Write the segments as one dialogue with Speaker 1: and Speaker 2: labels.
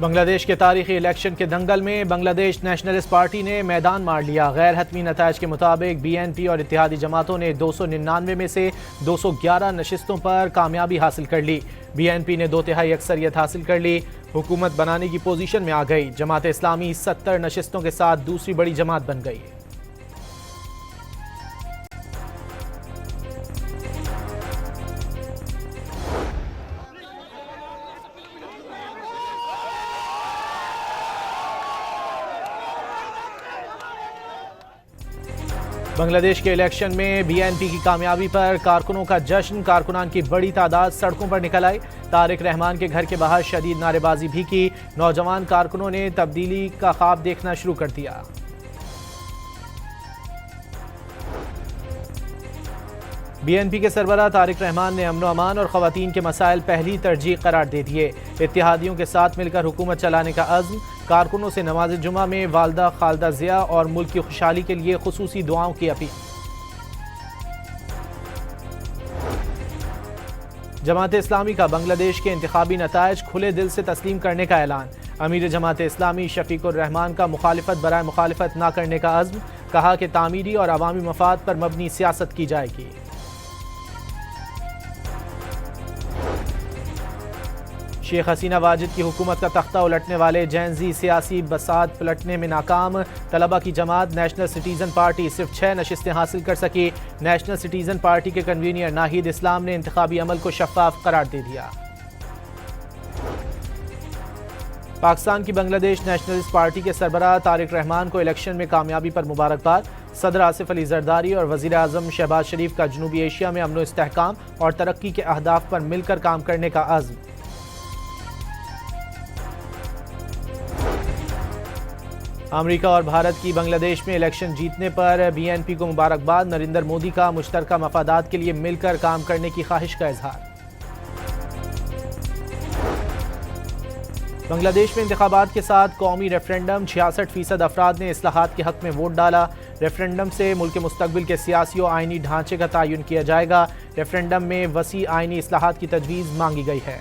Speaker 1: बांग्लादेश के तारीखी इलेक्शन के दंगल में बांग्लादेश नेशनलिस्ट पार्टी ने मैदान मार लिया। गैर हतमी नतायज के मुताबिक BNP और इत्तेहादी जमातों ने 299 में से 211 नशिस्तों पर कामयाबी हासिल कर ली। BNP ने 2/3 अक्सरियत हासिल कर ली, हुकूमत बनाने की पोजीशन में आ गई। जमात इस्लामी 70 नशिस्तों के साथ दूसरी बड़ी जमात बन गई। बांग्लादेश के इलेक्शन में BNP की कामयाबी पर कारकुनों का जश्न। कारकुनान की बड़ी तादाद सड़कों पर निकल आई। तारिक रहमान के घर के बाहर शदीद नारेबाजी भी की। नौजवान कारकुनों ने तब्दीली का ख्वाब देखना शुरू कर दिया। BNP के सरबराह तारिक रहमान ने अमन अमान और ख़वातीन के मसाइल पहली तरजीह करार दे दिए। इत्तेहादियों के साथ मिलकर हुकूमत चलाने का अज़्म। कारकुनों से नमाज जुमा में वालदा खालदा ज़िया और मुल्क की खुशहाली के लिए खुसूसी दुआओं की अपील। जमात इस्लामी का बांग्लादेश के इंतखाबी नतायज खुले दिल से तस्लीम करने का ऐलान। अमीर जमात इस्लामी शफीकुर रहमान का मुखालिफत बराए मुखालिफत न करने का अज़्म। कहा कि तामीरी और अवामी मफाद पर मबनी सियासत की जाएगी। शेख हसीना वाजिद की हुकूमत का तख्ता उलटने वाले जैनजी सियासी बसात पलटने में नाकाम। तलबा की जमात नेशनल सिटीजन पार्टी सिर्फ 6 नशिस्तें हासिल कर सकी। नेशनल सिटीजन पार्टी के कन्वीनियर नाहिद इस्लाम ने इंतखाबी अमल को शफाफ करार दे दिया। पाकिस्तान की बांग्लादेश नेशनलिस्ट पार्टी के सरबराह तारिक रहमान को इलेक्शन में कामयाबी पर मुबारकबाद। सदर आसिफ अली जरदारी और वजीर आजम शहबाज शरीफ का जनूबी एशिया में अमन व इस्तेहकाम और तरक्की के अहदाफ पर मिलकर काम करने का अज़्म। अमेरिका और भारत की बांग्लादेश में इलेक्शन जीतने पर BNP को मुबारकबाद। नरेंद्र मोदी का मुश्तरका मफादात के लिए मिलकर काम करने की ख्वाहिश का इजहार। बांग्लादेश में इंतखाबात के साथ कौमी रेफरेंडम। 66% अफराद ने इस्लाहात के हक में वोट डाला। रेफरेंडम से मुल्क के मुस्तकबिल के सियासी और आइनी ढांचे का तयन किया जाएगा। रेफरेंडम में वसी आइनी इस्लाहात की तजवीज़ मांगी गई है।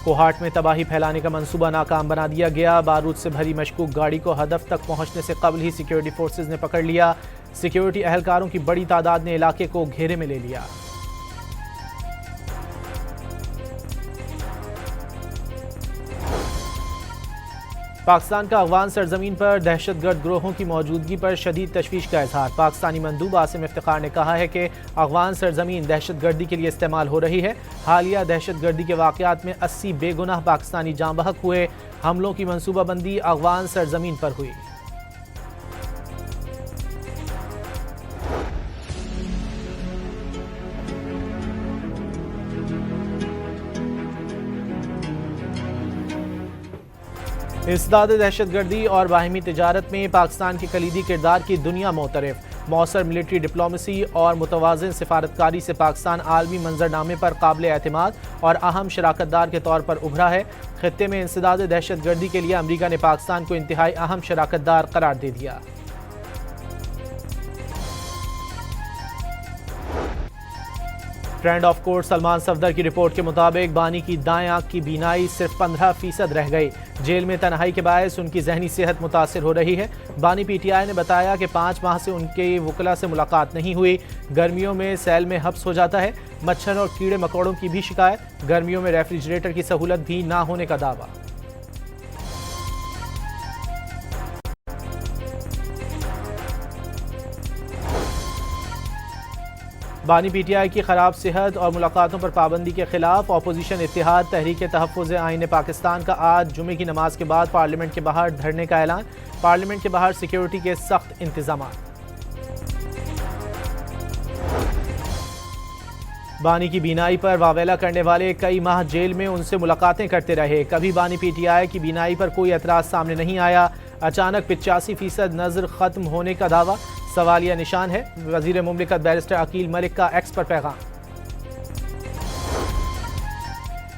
Speaker 1: कोहाट में तबाही फैलाने का मंसूबा नाकाम बना दिया गया। बारूद से भरी मशकूक गाड़ी को हदफ तक पहुंचने से कबल ही सिक्योरिटी फोर्सेज ने पकड़ लिया। सिक्योरिटी एहलकारों की बड़ी तादाद ने इलाके को घेरे में ले लिया। पाकिस्तान का अफगान सरजमीन पर दहशतगर्द ग्रोहों की मौजूदगी पर शदीद तशवीश का इजहार। पाकिस्तानी मंदूब आसिम इफ्तिखार ने कहा है कि अफगान सरजमीन दहशतगर्दी के लिए इस्तेमाल हो रही है। हालिया दहशतगर्दी के वाक़यात में 80 बेगुनाह पाकिस्तानी जाँ बहक हुए। हमलों की मनसूबाबंदी अफगान सरजमीन पर हुई। इंसदाद दहशतगर्दी और बाहिमी तिजारत में पाकिस्तान के कलीदी किरदार की दुनिया मोतरफ। मौसर मिलिट्री डिप्लोमेसी और मुतवाज़िन सिफारतकारी से पाकिस्तान आलमी मंजरनामे पर काबिल एतमाद और अहम शराकतदार के तौर पर उभरा है। खित्ते में इंसदाद दहशतगर्दी के लिए अमरीका ने पाकिस्तान को इंतहाई अहम शराकतदार करार दे दिया। Friend of court Salman Safdar की रिपोर्ट के मुताबिक बानी की दाएं आंख की बीनाई सिर्फ 15% रह गई। जेल में तन्हाई के बायस उनकी जहनी सेहत मुतासिर हो रही है। बानी PTI ने बताया कि 5 माह से उनके वकला से मुलाकात नहीं हुई। गर्मियों में सेल में हब्स हो जाता है। मच्छर और कीड़े मकोड़ों की भी शिकायत। गर्मियों में रेफ्रिजरेटर की सहूलत भी ना होने का दावा। बानी PTI की खराब सेहत और मुलाकातों पर पाबंदी के खिलाफ अपोजिशन इत्तेहाद तहरीक तहफ़्फ़ुज़ आईन पाकिस्तान का आज जुमे की नमाज के बाद पार्लियामेंट के बाहर धरने का ऐलान। पार्लियामेंट के बाहर सिक्योरिटी के सख्त इंतजाम। बानी की बीनाई पर वावेला करने वाले कई माह जेल में उनसे मुलाकातें करते रहे। कभी बानी PTI की बीनाई पर कोई एतराज़ सामने नहीं आया। अचानक 85% नज़र खत्म होने का दावा सवालिया निशान है। वजीर मुमलिकत बैरिस्टर अकील मलिक का एक्स पर पैगाम।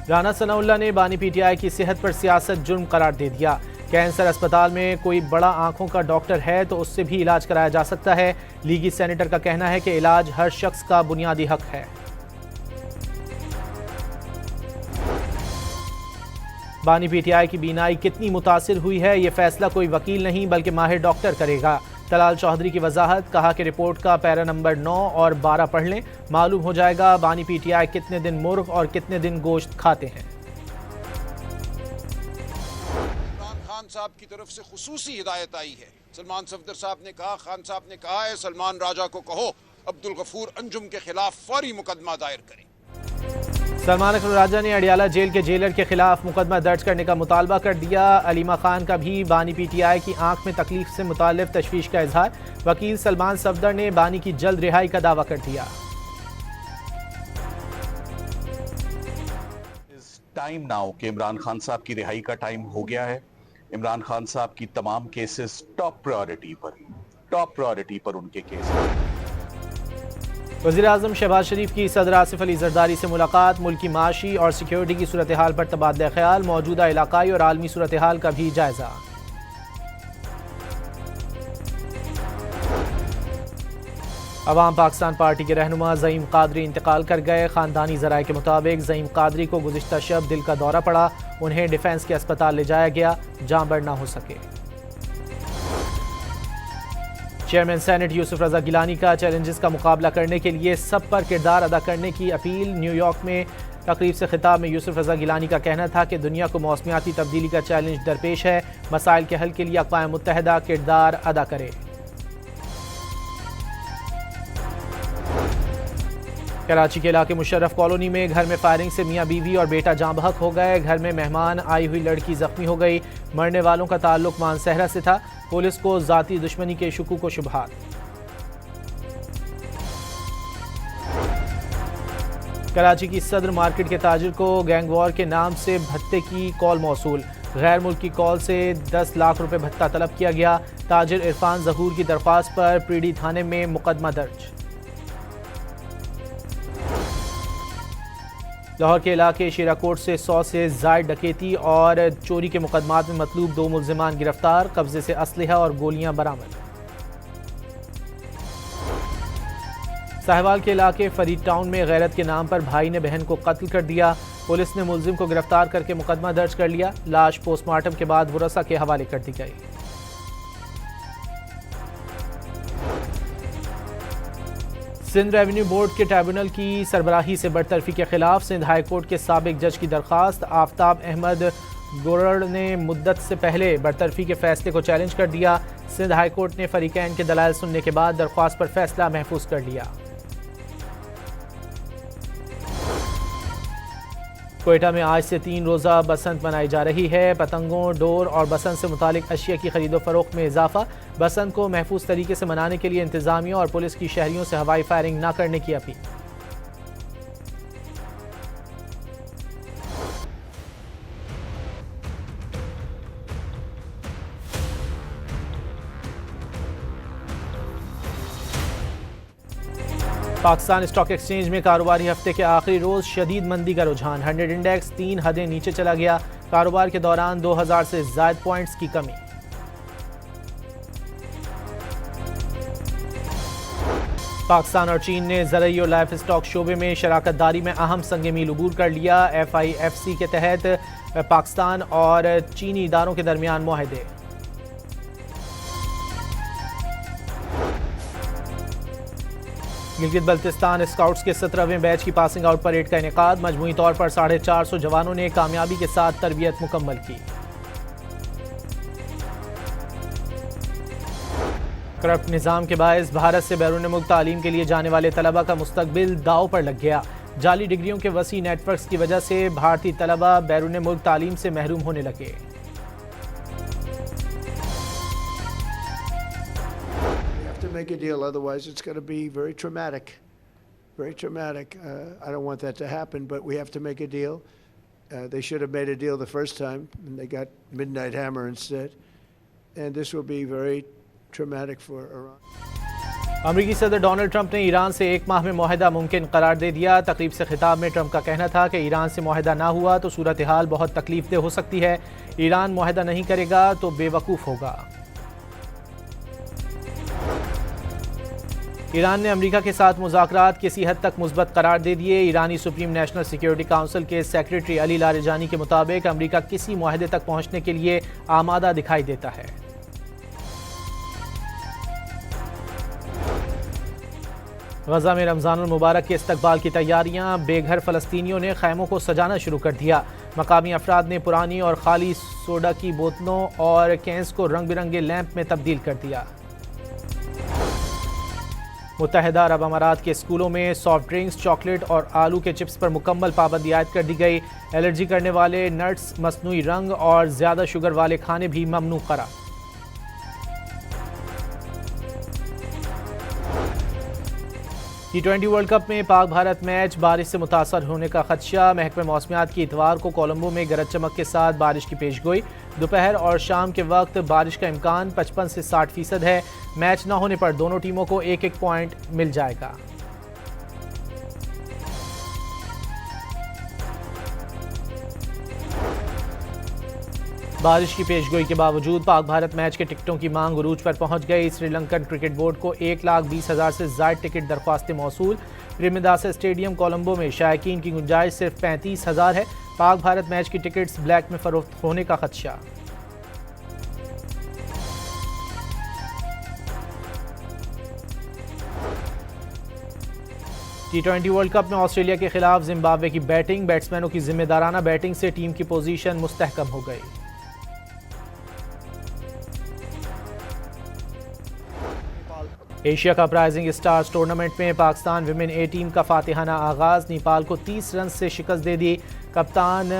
Speaker 1: राना सनाउल्लाह ने बानी PTI की सेहत पर सियासत जुर्म करार दे दिया। कैंसर अस्पताल में कोई बड़ा आंखों का डॉक्टर है तो उससे भी इलाज कराया जा सकता है। लीगी सेनेटर का कहना है कि इलाज हर शख्स का बुनियादी हक है। बानी पीटीआई की बीनाई कितनी मुतासिर हुई है, ये फैसला कोई वकील नहीं बल्कि माहिर डॉक्टर करेगा। तलाल चौधरी की वजाहत, कहा कि रिपोर्ट का पैरा नंबर 9 और 12 पढ़ लें, मालूम हो जाएगा बानी पीटीआई कितने दिन मुर्ग और कितने दिन गोश्त खाते हैं।
Speaker 2: इमरान खान साहब की तरफ से खुसूसी हिदायत आई है। सलमान सफदर साहब ने कहा, खान साहब ने कहा है, सलमान राजा को कहो अब्दुल गफूर अंजुम के खिलाफ फौरी मुकदमा दायर करें।
Speaker 1: सलमान अकबर राजा ने अडियाला जेल के जेलर के खिलाफ मुकदमा दर्ज करने का मुतालबा कर दिया। अलीमा खान का भी बानी पीटीआई की आंख में तकलीफ से मुताल्लिक तशवीश का इजहार। वकील सलमान सफदर ने बानी की जल्द रिहाई का दावा कर दिया।
Speaker 3: टाइम नाउ कि इमरान खान साहब की रिहाई का टाइम हो गया है। इमरान खान साहब की तमाम केसेस टॉप प्रायोरिटी पर उनके केस।
Speaker 1: वज़ीर-ए-आज़म शहबाज शरीफ की सदर आसिफ अली जरदारी से मुलाकात, मुल्की माशी और सिक्योरिटी की सूरत हाल पर तबादला ख्याल, मौजूदा इलाकाई और आलमी सूरत हाल का भी जायजा। अवाम पाकिस्तान पार्टी के रहनुमा ज़ईम कादरी इंतकाल कर गए। ख़ानदानी ज़राए के मुताबिक ज़ईम कादरी को गुज़िश्ता शब दिल का दौरा पड़ा, उन्हें डिफेंस के अस्पताल ले जाया गया, जान बढ़ ना हो सके। चेयरमैन सेनेट यूसुफ रजा गिलानी का चैलेंजेस का मुकाबला करने के लिए सब पर किरदार अदा करने की अपील। न्यूयॉर्क में तकरीब से खिताब में यूसुफ रजा गिलानी का कहना था कि दुनिया को मौसमियाती तब्दीली का चैलेंज दरपेश है, मसाइल के हल के लिए अक़वाम मुत्तहिदा किरदार अदा करे। कराची के इलाके मुशर्रफ कॉलोनी में घर में फायरिंग से मियां बीवी और बेटा जाँ बहक हो गए। घर में मेहमान आई हुई लड़की जख्मी हो गई। मरने वालों का ताल्लुक मानसहरा से था। पुलिस को जाती दुश्मनी के शुकूक व शुबहात। कराची की सदर मार्केट के ताजिर को गैंग वॉर के नाम से भत्ते की कॉल मौसूल। गैर मुल्की कॉल से 10 लाख रुपए भत्ता तलब किया गया। ताजिर इरफान जहूर की दरख्वास्त पर पीडी थाने में मुकदमा दर्ज। लाहौर के इलाके शीराकोट से 100 से ज़ायद डकैती और चोरी के मुकदमात में मतलूब 2 मुल्जिमान गिरफ्तार। कब्जे से असलहा और गोलियां बरामद। साहिवाल के इलाके फरीद टाउन में गैरत के नाम पर भाई ने बहन को कत्ल कर दिया। पुलिस ने मुल्जिम को गिरफ्तार करके मुकदमा दर्ज कर लिया। लाश पोस्टमार्टम के बाद वरसा के हवाले कर दी गई। सिंध रेवेन्यू बोर्ड के ट्रिब्यूनल की सरबराही से बरतरफी के खिलाफ सिंध हाई कोर्ट के साबिक जज की दरख्वास्त। आफ्ताब अहमद गोरड़ ने मुद्दत से पहले बरतरफी के फैसले को चैलेंज कर दिया। सिंध हाई कोर्ट ने फरीकैन के दलाइल सुनने के बाद दरख्वास्त पर फैसला महफूज कर लिया। कोयटा में आज से 3 रोज़ा बसंत मनाई जा रही है। पतंगों, डोर और बसंत से मुतालिक अशिया की खरीदो फरोख्त में इजाफा। बसंत को महफूज तरीके से मनाने के लिए इंतजामिया और पुलिस की शहरियों से हवाई फायरिंग न करने की अपील। पाकिस्तान स्टॉक एक्सचेंज में कारोबारी हफ्ते के आखिरी रोज शदीद मंदी का रुझान। 100 इंडेक्स 3 हदें नीचे चला गया। कारोबार के दौरान 2000 से ज्यादा पॉइंट्स की कमी। पाकिस्तान और चीन ने ज़रई और लाइफ स्टॉक शोबे में शराकतदारी में अहम संग मील अबूर कर लिया। FIFC के तहत पाकिस्तान और चीनी इदारों के दरमियान मुआहदे। गिलगित बल्तिस्तान स्काउट्स के 17वें बैच की पासिंग आउट परेड का इनेकाद। मजमूई तौर पर 450 जवानों ने कामयाबी के साथ तरबियत मुकम्मल की। करप्ट निज़ाम के बायस भारत से बैरून मुल्क तालीम के लिए जाने वाले तलबा का मुस्तकबिल दाव पर लग गया। जाली डिग्रियों के वसी नेटवर्क्स की वजह से भारतीय तलबा बैरून मुल्क तालीम से महरूम होने लगे।
Speaker 4: To make a deal, otherwise it's going to be very traumatic. Very traumatic. I don't want that to happen, but we have to make a deal. They should have made a deal the first time, and they got Midnight Hammer instead. And this will be very traumatic for Iran.
Speaker 1: अमरीकी सदर Donald Trump ने Iran से 1 माह में मुआहदा मुमकिन करार दे दिया। तकरीब से खिताब में ट्रंप का कहना था कि ईरान से मुआहदा ना हुआ तो सूरत हाल बहुत तकलीफदेह हो सकती है। ईरान मुआहदा नहीं करेगा तो बेवकूफ़ होगा। ईरान ने अमेरिका के साथ मुज़ाकरात किसी हद तक मुस्बत करार दे दिए। ईरानी सुप्रीम नेशनल सिक्योरिटी काउंसिल के सेक्रेटरी अली लारिजानी के मुताबिक अमेरिका किसी मुआहदे तक पहुंचने के लिए आमादा दिखाई देता है। गजा में रमज़ानुल मुबारक के इस्तकबाल की तैयारियां। बेघर फ़लस्तीनियों ने खैमों को सजाना शुरू कर दिया। मकामी अफराद ने पुरानी और खाली सोडा की बोतलों और कैंस को रंग बिरंगे लैंप में तब्दील कर दिया। मुत्तहिदा अरब अमारात के स्कूलों में सॉफ्ट ड्रिंक्स, चॉकलेट और आलू के चिप्स पर मुकम्मल पाबंदी आयद कर दी गई। एलर्जी करने वाले नट्स, मसनूई रंग और ज़्यादा शुगर वाले खाने भी ममनू करार। T20 वर्ल्ड कप में पाक भारत मैच बारिश से मुतासर होने का खदशा। महकमे मौसमियात की इतवार को कोलंबो में गरज चमक के साथ बारिश की पेशगोई। दोपहर और शाम के वक्त बारिश का इम्कान 55 से 60% है। मैच न होने पर दोनों टीमों को एक एक पॉइंट मिल जाएगा। बारिश की पेशगोई के बावजूद पाक भारत मैच के टिकटों की मांग उरूज पर पहुंच गई। श्रीलंकन क्रिकेट बोर्ड को 1,20,000 से ज़ायद टिकट दरख्वास्तें मौसूल। प्रेमदासा स्टेडियम कोलंबो में शायकीन की गुंजाइश सिर्फ 35,000 है। पाक भारत मैच की टिकट्स ब्लैक में फरोख्त होने का खदशा। T20 वर्ल्ड कप में ऑस्ट्रेलिया के खिलाफ जिम्बाब्वे की बैटिंग। बैट्समैनों की जिम्मेदाराना बैटिंग से टीम की पोजीशन मुस्तहकम हो गई। Asia cup rising stars tournament में पाकिस्तान विमेन ए टीम का फातिहाना आगाज। नेपाल को 30 रन से शिकस्त दे दी। कप्तान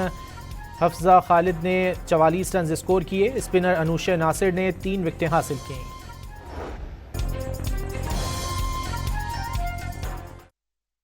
Speaker 1: हफ्जा खालिद ने 44 रन स्कोर किए। स्पिनर अनुशे नासिर ने 3 विकेटें हासिल की।